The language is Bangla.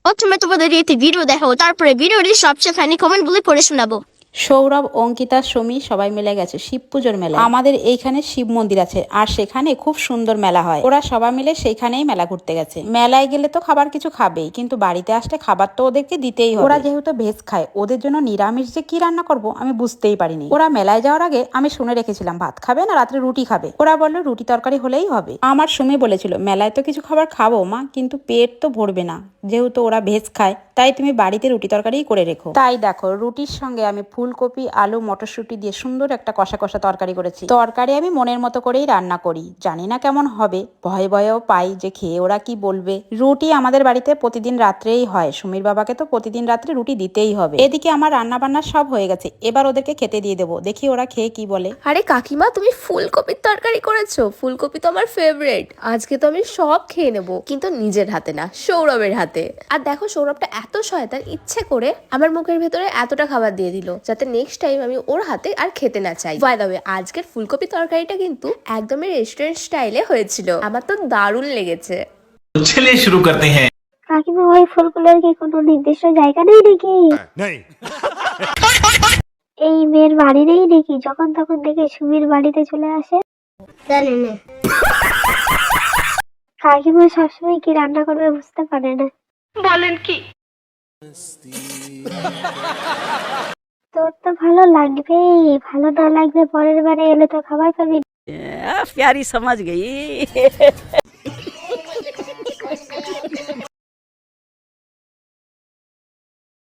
প্রথমে তোমাদের একটি ভিডিও দেখাবো, তারপরে ভিডিওটির সবচেয়ে ফানি কমেন্টগুলি পড়ে শোনাবো। সৌরভ, অঙ্কিতা, সুমি সবাই মিলে গেছে শিব পুজোর মেলা। আমাদের এইখানে শিব মন্দির আছে আর সেখানে খুব সুন্দর মেলা হয়। ওরা সবাই মিলে সেইখানেই মেলা ঘুরতে গেছে। মেলায় গেলে তো খাবার কিছু খাবেই, কিন্তু বাড়িতে আসলে খাবার তো ওদেরকে দিতেই হবে। ওরা যেহেতু ভেজ খায়, ওদের জন্য নিরামিষ যে কি রান্না করব আমি বুঝতেই পারিনি। ওরা মেলায় যাওয়ার আগে আমি শুনে রেখেছিলাম ভাত খাবে না রাত্রে রুটি খাবে। ওরা বললো রুটি তরকারি হলেই হবে। আমার সুমি বলেছিল মেলায় তো কিছু খাবার খাবো মা, কিন্তু পেট তো ভরবে না। যেহেতু ওরা ভেজ খায় তাই তুমি বাড়িতে রুটি তরকারি করে রেখো। তাই দেখো রুটির সঙ্গে আমি ফুলকপি, আলু, মটরশুঁটি দিয়ে সুন্দর একটা কষা কষা তরকারি করেছি। তরকারি আমি মনের মতো করেই রান্না করি, জানি না কেমন হবে, ভয়ে ভয়েও পাই যে খেয়ে ওরা কি বলবে। রুটি আমাদের বাড়িতে প্রতিদিন রাত্রেই হয়, সুমির বাবাকে তো প্রতিদিন রাত্রে রুটি দিতেই হবে। এদিকে আমার রান্না বান্না সব হয়ে গেছে, এবার ওদেরকে খেতে দিয়ে দেবো, দেখি ওরা খেয়ে কি বলে। আরে কাকিমা, তুমি ফুলকপির তরকারি করেছো? ফুলকপি তো আমার ফেভারিট। আজকে তো আমি সব খেয়ে নেবো, কিন্তু নিজের হাতে না, সৌরভের হাতে। আর দেখো সৌরভটা এত শয়তান, ইচ্ছে করে আমার মুখের ভেতরে এতটা খাবার দিয়ে দিল যাতে নেক্সট টাইম আমি ওর হাতে আর খেতে না চাই। বাই দ্য ওয়ে, আজকের ফুলকপি তরকারিটা কিন্তু একদমই রেস্টুরেন্ট স্টাইলে হয়েছিল, আমার তো দারুণ লেগেছে। चलिए शुरू करते हैं। কাকিমা, ওই ফুলগুলোর কি কোনো নির্দিষ্ট জায়গা নেই নাকি? এই মেয়ের বাড়ি নেই নাকি? যখন তখন দেখে সুমির বাড়িতে চলে আসে। জানি না কাকিমা সবসময় কি রান্না করবে বুঝতে পারে না। বলেন কি? তোর তো ভালো লাগবেই, ভালো না লাগবে পরের বারে এলে তো খাবার পাবি। प्यारी समझ गई।